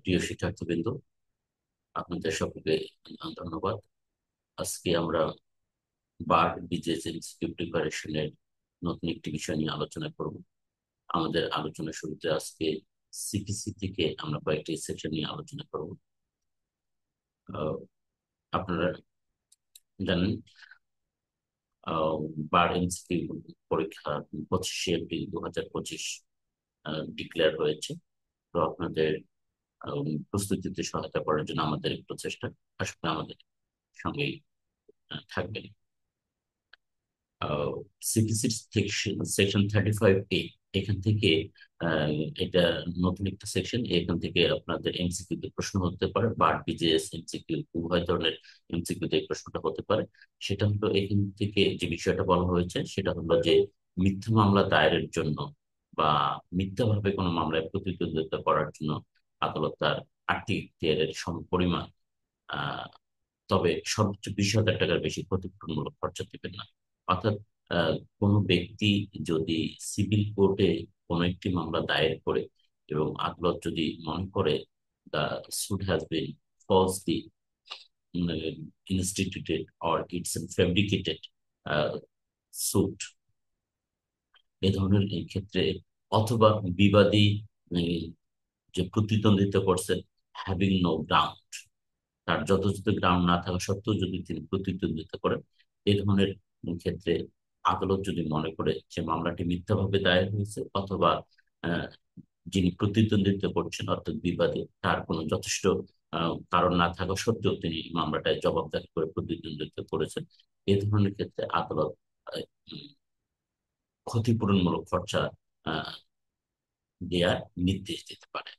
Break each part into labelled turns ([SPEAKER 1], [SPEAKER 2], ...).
[SPEAKER 1] প্রিয় শিক্ষার্থীবৃন্দ, আপনাদের সকলকে ধন্যবাদ। আজকে আমরা বার বিজেএস এমসিকিউ প্রিপারেশনের নতুন একটি বিষয় নিয়ে আলোচনা করব। আমাদের আলোচনা শুরুতে আজকে সিপিসি থেকে আমরা কয়েকটি সেকশন নিয়ে আলোচনা করব। আহ, আপনারা জানেন, আহ, বার এমসিকিউ পরীক্ষা 25শে এপ্রিল 2025 ডিক্লেয়ার হয়েছে। তো আপনাদের প্রস্তুতিতে সহায়তা করার জন্য আমাদের এই প্রচেষ্টা। আসলে আমাদের সঙ্গেই থাকবেন। সিপিসি সেকশন 35A, এখান থেকে আহ, এটা নতুন একটা সেকশন। এখান থেকে আপনাদের এমসিকিউ তে প্রশ্ন হতে পারে, বাট বিজেএস এমসিকিউ উভয় ধরনের এমসিকিউ তে এই প্রশ্নটা হতে পারে। সেটা হলো, এখান থেকে যে বিষয়টা বলা হয়েছে সেটা হলো যে মিথ্যা মামলা দায়েরের জন্য বা মিথ্যাভাবে কোনো মামলায় প্রতিদ্বন্দ্বিতা করার জন্য আদালত তার আর্থিক এখতিয়ারের সমপরিমাণ, আহ তবে সর্বোচ্চ 20,000 টাকার বেশি ক্ষতিপূরণমূলক খরচা দিবেন না। অর্থাৎ কোনো ব্যক্তি যদি সিভিল কোর্টে কোনো একটি মামলা দায়ের করে এবং আদালত যদি মনে করে the suit has been falsely instituted or it's fabricated suit, এ ধরনের এই ক্ষেত্রে, অথবা বিবাদী উম, যে প্রতিদ্বন্দ্বিতা করছেন হ্যাভিং নো গ্রাউন্ড, তার যথাযথ গ্রাউন্ড না থাকা সত্ত্বেও যদি তিনি প্রতিদ্বন্দ্বিতা করেন, এই ধরনের ক্ষেত্রে আদালত যদি মনে করে যে মামলাটি মিথ্যাভাবে দায়ের হয়েছে, অথবা আহ, যিনি প্রতিদ্বন্দ্বিতা করছেন অর্থাৎ বিবাদী, তার কোনো যথেষ্ট কারণ না থাকা সত্ত্বেও তিনি মামলাটায় জবাবদাহি করে প্রতিদ্বন্দ্বিতা করেছেন, এই ধরনের ক্ষেত্রে আদালত আহ, উম, ক্ষতিপূরণমূলক খরচা আহ, দেওয়ার নির্দেশ দিতে পারে।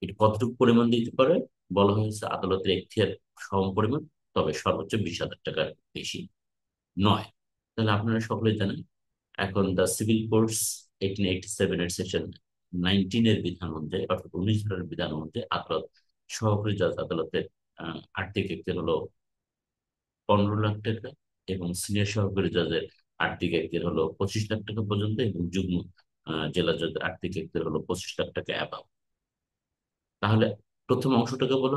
[SPEAKER 1] এটা কতটুকু পরিমাণ দিতে পারে বলা হয়েছে, আদালতের এখতিয়ার সম পরিমাণ, তবে সর্বোচ্চ 20,000 টাকার বেশি নয়। তাহলে আপনারা সকলেই জানেন, এখন দ্য সিভিল কোর্টস 1887 এর সেকশন 19 এর বিধান অনুযায়ী, অর্থাৎ 19 ধারার বিধান অনুযায়ী আদালত, সহকারী জজ আদালতের আর্থিক এখতিয়ার হলো 15 লাখ টাকা, এবং সিনিয়র সহকারী জজের আর্থিক এখতিয়ার হলো 25 লাখ টাকা পর্যন্ত, এবং যুগ্ম জেলা জজের আর্থিক এখতিয়ার হলো 25 লাখ টাকা অ্যাবাভ। তাহলে প্রথম অংশটাকে বলো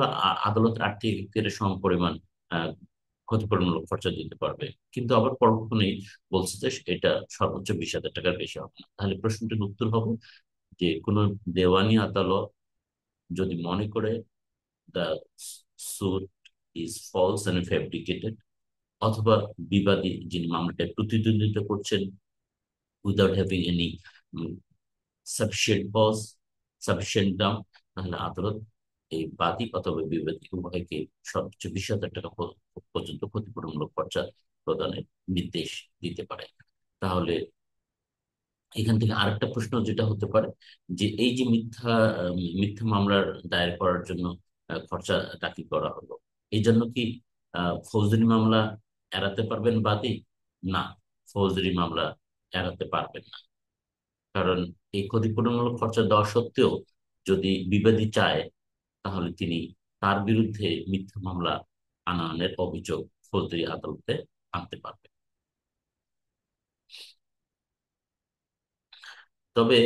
[SPEAKER 1] আদালত আর্থিক এখতিয়ারের সমপরিমাণ আহ, ক্ষতিপূরণমূলক খরচা দিতে পারবে, কিন্তু আবার পরক্ষণেই বলছে যে এটা সর্বোচ্চ 20,000 টাকার বেশি হবে না। তাহলে প্রশ্নটির উত্তর হবে যে কোনো দেওয়ানি আদালত যদি মনে করে the suit is false and fabricated, অথবা বিবাদী যিনি মামলাটায় প্রতিদ্বন্দ্বিতা করছেন without having any sufficient cause, sufficient ground, তাহলে আদালত এই বাদী অথবা বিবাদী উভয়কে সর্বোচ্চ 20,000 টাকা পর্যন্ত ক্ষতিপূরণমূলক খরচা প্রদানের নির্দেশ দিতে পারে। তাহলে এখান থেকে আরেকটা প্রশ্ন যেটা হতে পারে, যে এই যে মিথ্যা মামলার দায়ের করার জন্য খরচা দাখিল করা হলো, এই জন্য কি ফৌজদারি মামলা এড়াতে পারবেন বাদী? না, ফৌজদারি মামলা এড়াতে পারবেন না। কারণ এই ক্ষতিপূরণমূলক খরচা দেওয়া সত্ত্বেও যদি বিবাদী চায়, তাহলে তিনি তার বিরুদ্ধে মিথ্যা মামলা আনয়নের অভিযোগ ফৌজদারি আদালতে আনতে পারবেন। তবে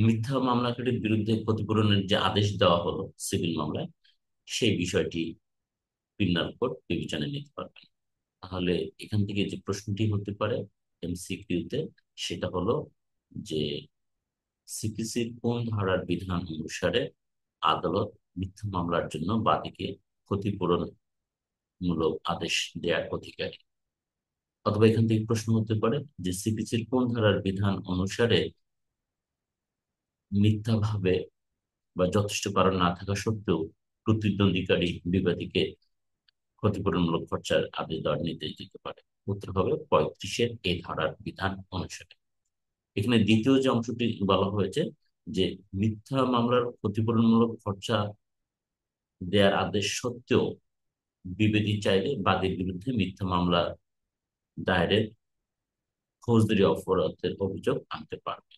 [SPEAKER 1] মিথ্যা মামলাকারীর বিরুদ্ধে ক্ষতিপূরণের যে আদেশ দেওয়া হলো সিভিল মামলায়, সেই বিষয়টি ক্রিমিনাল কোর্ট বিবেচনায় নিতে পারবে। তাহলে এখান থেকে যে প্রশ্নটি হতে পারে এমসিকিউতে, সেটা হলো যে সিপিসির কোন ধারার বিধান অনুসারে আদালত মিথ্যা মামলার জন্য বাদীকে ক্ষতিপূরণমূলক আদেশ দেওয়ার অধিকারী। অথবা এখান থেকে প্রশ্ন হতে পারে যে সিপিসির কোন ধারার বিধান অনুসারে মিথ্যাভাবে বা যথেষ্ট কারণ না থাকা সত্ত্বেও প্রতিদ্বন্দ্বীকারী বিবাদীকে ক্ষতিপূরণমূলক খরচার আদেশ দেওয়ার নির্দেশ দিতে পারে। উত্তর হবে 35-এর ধারার বিধান অনুসারে। এখানে দ্বিতীয় যে অংশটি বলা হয়েছে, যে মিথ্যা মামলার ক্ষতিপূরণমূলক খরচা দেওয়ার আদেশ সত্ত্বেও বিবাদী চাইলে বাদীর বিরুদ্ধে মিথ্যা মামলা দায়েরের ফৌজদারি অপরাধের অভিযোগ আনতে পারবে।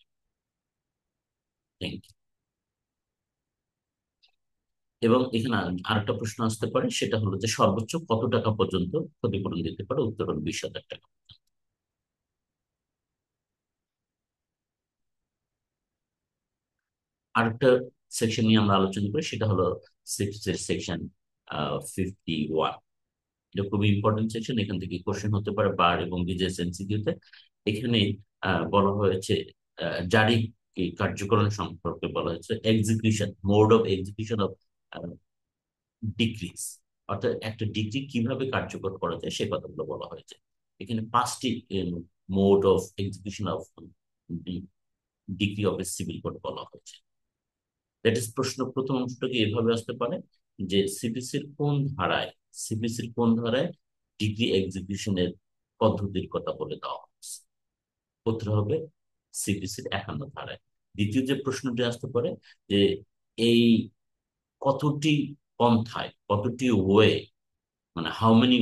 [SPEAKER 1] Thank you. এবং এখানে আরেকটা প্রশ্ন আসতে পারে, সেটা হলো যে সর্বোচ্চ কত টাকা পর্যন্ত ক্ষতিপূরণ দিতে পারে? উত্তর হলো 20,000 টাকা। আরেকটা সেকশন নিয়ে আমরা আলোচনা করি, সেটা হলো সেকশন 51। এটা খুবই ইম্পর্টেন্ট সেকশন, এখান থেকে কোশ্চেন হতে পারে বার এবং বিজেএস এমসিকিউতে। এখানে বলা হয়েছে জারি কার্যকরণ সম্পর্কে বলা হয়েছে, execution, mode of execution of decrease, অর্থাৎ একটা ডিগ্রি কিভাবে কার্যকর করা যায় সে কথাগুলো বলা হয়েছে। এখানে 5টি mode of execution of decree of a civil code বলা হয়েছে। দ্যাট ইজ প্রশ্ন প্রথম অংশটাকে এভাবে আসতে পারে যে সিপিসির কোন ধারায় ডিগ্রি এক্সিকিউশনের পদ্ধতির কথা বলে দেওয়া হয়েছে। উত্তর হবে সিপিসির 51 ধারায়। দ্বিতীয় যে প্রশ্নটি আসতে পারে যে এই কতটি পন্থায়, কতটি ওয়ে, মানে how many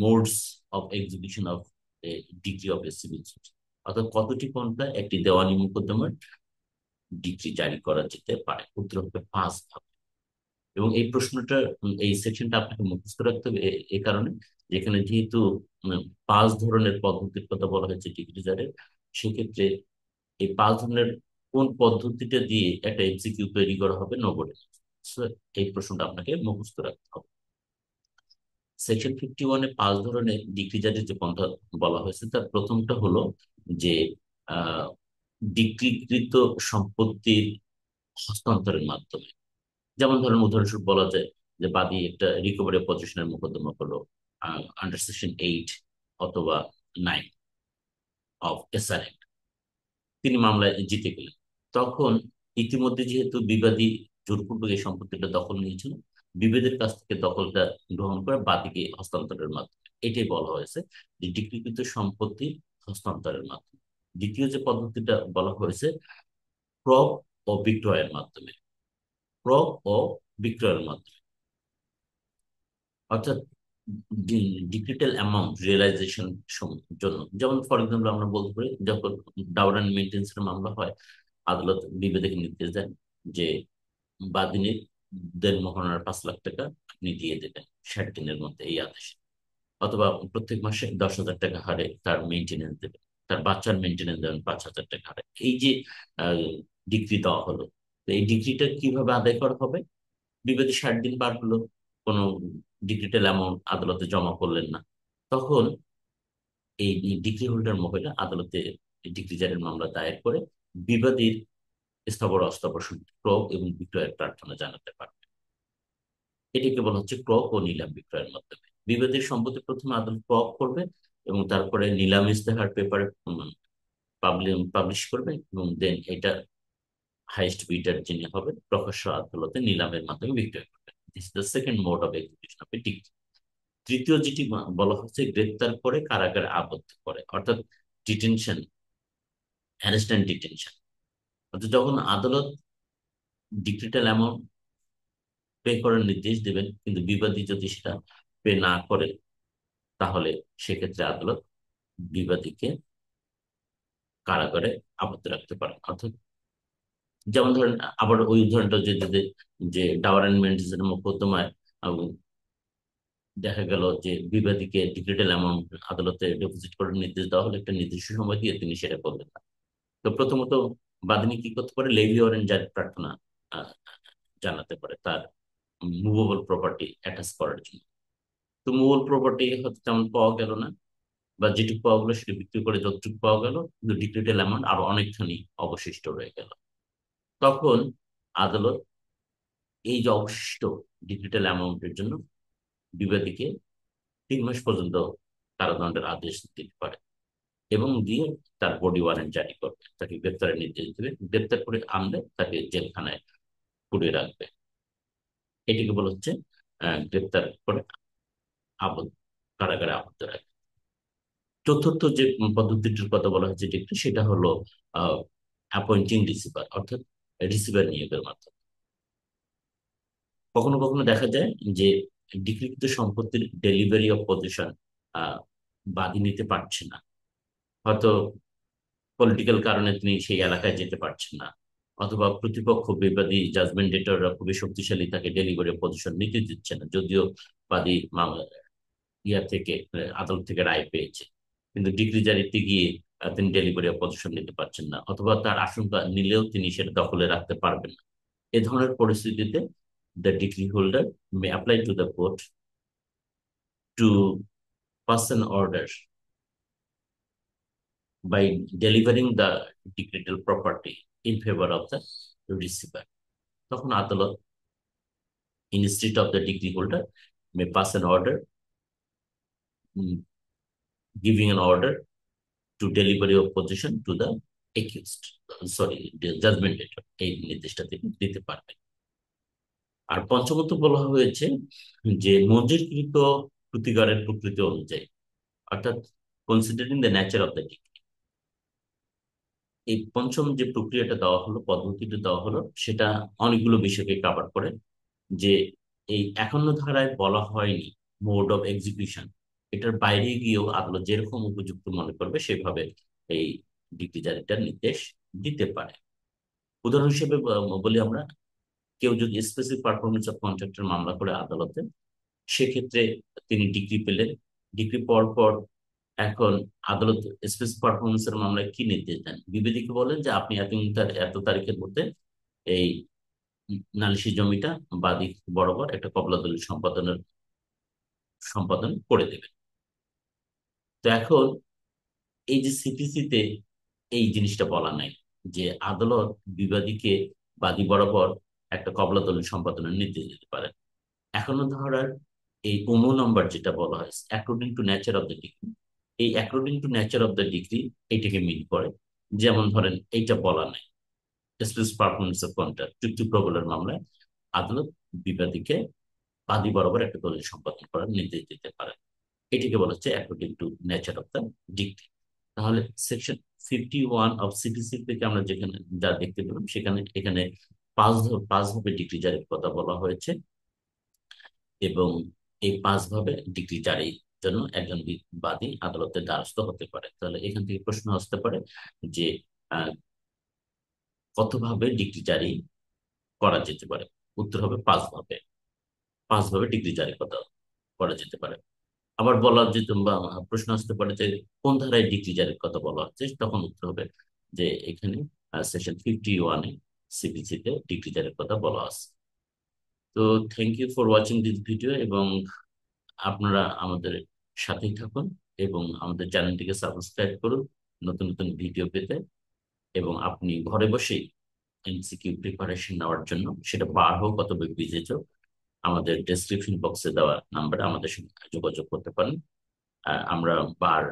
[SPEAKER 1] modes of execution of decree of a civil suit, অর্থাৎ কতটি পন্থায় একটি দেওয়ানি মোকদ্দমার ডিগ্রি জারি করা যেতে পারে। উত্তর হবে 5 ভাবে। এবং এই প্রশ্নটা, এই সেকশনটা আপনাকে মুখস্থ রাখতে হবে এ কারণে, যেখানে যেহেতু 5 ধরনের পদ্ধতির কথা বলা হয়েছে ডিগ্রি জারের, সেক্ষেত্রে এই 5 ধরনের কোন পদ্ধতিটা দিয়ে একটা এমসিকিউ তৈরি করা হবে নোবলে। এই প্রশ্নটা আপনাকে মুখস্থ রাখতে হবে। সেকশন 51-এ 5 ধরনের ডিগ্রি জারির যে পন্থা বলা হয়েছে, তার প্রথমটা হলো যে আহ ডিগ্রিকৃত সম্পত্তির হস্তান্তরের মাধ্যমে। যেমন ধরেন উদাহরণস্বরূপ বলা যায় যে বাদী একটা রিকভারি পজিশনের মোকদ্দমা করলো আন্ডার সেকশন 8 অথবা 9 অফ এসআর, তিনি মামলায় জিতে গেলেন। তখন ইতিমধ্যে যেহেতু বিবাদী জোরপূর্বক এই সম্পত্তিটা দখল নিয়েছিল, বিবাদের কাছ থেকে দখলটা গ্রহণ করে বাদীকে হস্তান্তরের মাধ্যমে, এটাই বলা হয়েছে যে ডিক্রিকৃত সম্পত্তির হস্তান্তরের মাধ্যমে। দ্বিতীয় যে পদ্ধতিটা বলা হয়েছে ক্রয় ও বিক্রয়ের মাধ্যমে। ক্রয় ও বিক্রয়ের মাধ্যমে অর্থাৎ ডিক্রিটাল অ্যামাউন্ট রিয়েলাইজেশন জন্য, যেমন ফর এক্সাম্পল আমরা বলতে পারি যখন ডাউর অ্যান্ড মেনটেন্স এর মামলা হয়, আদালত বিবেদকে নির্দেশ দেন যে বাদিনীর দেনমোহরের 5 লাখ টাকা আপনি দিয়ে দেবেন 60 দিনের মধ্যে এই আদেশে, অথবা প্রত্যেক মাসে 10,000 টাকা হারে তার মেনটেনেন্স দেবেন, তার বাচ্চার মেনটেনেন্স দেবেন 5,000 টাকা হারে। এই যে ডিগ্রি দেওয়া হলো, তো এই ডিগ্রিটা কিভাবে আদায় করা হবে? বিবাদী 60 দিন পার হলো, কোনো ডিক্রিটাল অ্যামাউন্ট আদালতে জমা করলেন না, তখন এই ডিগ্রি হোল্ডার মহিলা আদালতে ডিগ্রি জারির মামলা দায়ের করে বিবাদীর স্থাবর অস্থাবর সম্পত্তি ক্রয় এবং বিক্রয়ের প্রার্থনা জানাতে পারবে। এটিকে বলা হচ্ছে ক্রয় ও নিলাম বিক্রয়ের মাধ্যমে। বিবাদীর সম্পত্তি প্রথমে আদালত ক্রয় করবে এবং তারপরে নিলাম ইস্তেহার পেপারে পাবলিশ করবে, এবং দেন এটা হাইয়েস্ট বিডার যিনি হবে প্রকাশ্য আদালতে নিলামের মাধ্যমে বিক্রয় করবে। This is the second mode of execution of A decree. তৃতীয় যেটি বলা হচ্ছে গ্রেপ্তার করে কারাগারে আবদ্ধ করে, অর্থাৎ ডিটেনশন, অ্যারেস্ট অ্যান্ড ডিটেনশন। অর্থাৎ যখন আদালত ডিক্রিটাল অ্যামাউন্ট পে করার নির্দেশ দেবেন কিন্তু বিবাদী যদি সেটা পে না করে, তাহলে সেক্ষেত্রে আদালত বিবাদীকে কারাগারে আবদ্ধ রাখতে পারেন। অর্থাৎ যেমন ধরেন আবার ওই উদাহরণটা যদি, যে ডাওয়ার অ্যান্ড মেনটেন্স মোকদ্দমায় দেখা গেল যে বিবাদীকে ডিক্রিটাল অ্যামাউন্ট আদালতে ডিপোজিট করার নির্দেশ দেওয়া হলে একটা নির্দিষ্ট সময় দিয়ে তিনি সেটা করবেন না। তো প্রথমত বাদিনী কি করতে পারে, লেভি ওয়ারেন্ট জারির প্রার্থনা আহ, জানাতে পারে তার মুভেবল প্রপার্টি অ্যাটাচ করার জন্য। তো মুভেবল প্রপার্টি হয়তো তেমন পাওয়া গেল না, বা যেটুকু পাওয়া গেলো সেটা বিক্রি করে যতটুকু পাওয়া গেল, কিন্তু ডিক্রিটাল অ্যামাউন্ট আরো অনেকখানি অবশিষ্ট রয়ে গেল। তখন আদালত এই যে অবশিষ্ট ডিক্রিটাল অ্যামাউন্টের জন্য বিবাদীকে 3 মাস পর্যন্ত কারাদণ্ডের আদেশ দিতে পারে এবং দিয়ে তার বডি ওয়ারেন্ট জারি করবে, তাকে গ্রেপ্তারের নির্দেশ দেবে, গ্রেপ্তার করে আনলে তাকে জেলখানায় পুড়িয়ে রাখবে। এটিকে বলা হচ্ছে গ্রেপ্তার করে আবদ্ধ, কারাগারে আবদ্ধ রাখবে। চতুর্থ যে পদ্ধতিটির কথা বলা হয়েছে ডিগ্রি, সেটা হলো অ্যাপয়েন্টিং রিসিভার, অর্থাৎ রিসিভার নিয়োগের মাধ্যমে। কখনো কখনো দেখা যায় যে ডিক্রিকৃত সম্পত্তির ডেলিভারি অফ পজিশন বাদী নিতে পারছে না, হয়তো পলিটিক্যাল কারণে তিনি সেই এলাকায় যেতে পারছেন না, অথবা প্রতিপক্ষ বিবাদী জাজমেন্ট ডেটররা খুবই শক্তিশালী, তাকে ডেলিভারি পজিশন নিতে দিচ্ছে না, যদিও বাদী ইয়া থেকে আদালত থেকে রায় পেয়েছে, কিন্তু ডিগ্রি জারিতে গিয়ে তিনি ডেলিভারি পজিশন নিতে পারছেন না, অথবা তার আশঙ্কা নিলেও তিনি সেটা দখলে রাখতে পারবেন না। এ ধরনের পরিস্থিতিতে the degree holder may apply to the court two pass an order by delivering the decretal property in favor of the receiver. তখন আদালত instead of the degree holder may pass an order, mm, giving an order to delivery of possession to the accused, sorry, the judgment debtor এই নির্দেশটা তিনি দিতে পারবেন। আর পঞ্চমত বলা হয়েছে যে মঞ্জুরকৃত ক্ষতিকারের প্রকৃতি অনুযায়ী, অর্থাৎ considering the nature of the degree, এই পঞ্চম যে প্রক্রিয়াটা দেওয়া হলো, পদ্ধতিটা দেওয়া হলো, সেটা অনেকগুলো বিষয়কে কাভার করে। যে এই 51 ধারায় বলা হয়নি মোড অফ এক্সিকিউশন, এটার বাইরে গিয়েও আদালত যেরকম উপযুক্ত মনে করবে সেভাবে এই ডিগ্রি জারিটার নির্দেশ দিতে পারে। উদাহরণ হিসেবে বলি আমরা, কেউ যদি স্পেসিফিক পারফরমেন্স অফ কন্ট্রাক্টের মামলা করে আদালতে, সেক্ষেত্রে তিনি ডিগ্রি পেলেন। ডিগ্রি পাওয়ার পর এখন আদালত স্পেসিফিক পারফরমেন্সের মামলায় কি নির্দেশ দেন? বিবেদীকে বলেন যে আপনি এত তারিখের মধ্যে এই নালিশি জমিটা বাদী বরাবর একটা কবলা দলিল সম্পাদন করে দেবেন। তো এখন এই যে সিপিসিতে এই জিনিসটা বলা নাই যে আদালত বিবাদীকে বাদী বরাবর একটা কবলা দলিল সম্পাদনের নির্দেশ দিতে পারেন। এখনো ধারার এই অনু নাম্বার যেটা বলা হয় according to nature of the degree, এই according to nature of the degree এটাকে মিন করে। যেমন ধরেন এইটা বলা নাই স্পেস পারফরমেন্স অফ কন্ট্রাক্ট, চুক্তি প্রবলের মামলায় আদালত বিবাদীকে বাদী বরাবর একটা দলিল সম্পাদন করার নির্দেশ দিতে পারে। এটিকে বলা হচ্ছে according to nature of the degree. তাহলে সেকশন 51 অফ সিটিসি থেকে আমরা যেখানে যা দেখতে পেলাম, সেখানে এখানে পাঁচভাবে ডিগ্রি জারির কথা বলা হয়েছে, এবং এই পাঁচভাবে ডিগ্রি জারির জন্য একজন বাদী আদালতের দ্বারস্থ হতে পারে। তাহলে এখান থেকে প্রশ্ন আসতে পারে যে আহ, কতভাবে ডিগ্রি জারি করা যেতে পারে? উত্তর হবে পাঁচভাবে। পাঁচভাবে ডিগ্রি জারি করা যেতে পারে। আবার বলা যেত বা প্রশ্ন আসতে পারে যে কোন ধারায় ডিগ্রি জারির কথা বলা হচ্ছে, তখন উত্তর হবে যে এখানে সেকশন 51-এ সিপিসিতে ডিগ্রি জারির কথা বলা আছে। তো thank you for watching this video, এবং আপনারা আমাদের সাথেই থাকুন এবং আমাদের চ্যানেলটিকে সাবস্ক্রাইব করুন নতুন নতুন ভিডিও পেতে। এবং আপনি ঘরে বসেই এমসিকিউ প্রিপারেশন নেওয়ার জন্য, সেটা বার হোক অথবা বিজেচ হোক, আমাদের ডেসক্রিপশন বক্সে দেওয়া নাম্বারে আমাদের সঙ্গে যোগাযোগ করতে পারেন। আমরা বার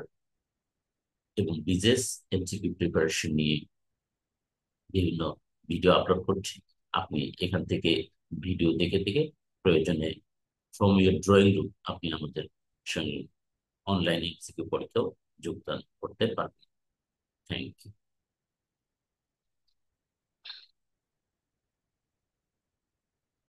[SPEAKER 1] এবং বিজেস এমসিকিউ প্রিপারেশন নিয়ে বিভিন্ন ভিডিও আপলোড করছি। আপনি এখান থেকে ভিডিও দেখে দেখে প্রয়োজনে ফ্রম ইউর ড্রয়িং রুম আপনি আমাদের সঙ্গে অনলাইনে এমসিকিউ পরীক্ষাও যোগদান করতে পারবেন। Thank you.